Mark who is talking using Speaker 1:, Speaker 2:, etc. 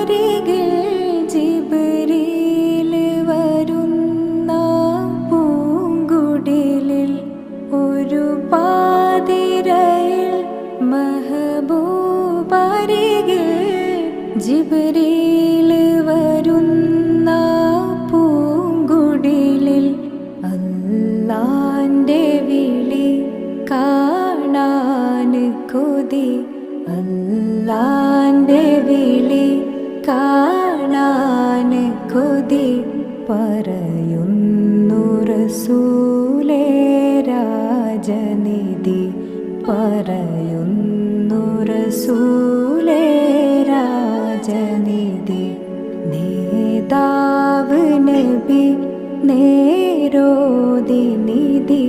Speaker 1: അരികിൽ ജിബ്രീൽ വരുന്ന പൂങ്കുടിലിൽ ഒരു പാതിരയിൽ മെഹബൂബരികിൽ ജിബ്രീൽ വരുന്ന പൂങ്കുടിലിൽ അല്ലാന്റെ വിളി കാണാൻ കൊതി അല്ലാന്റെ വിളി കാണാൻ കൊതി പറയുന്നു റസൂലേ രാജനിധി പറയുന്നു റസൂലേ രാജനിധി നേതാവ് നബി നേരോതി നിധി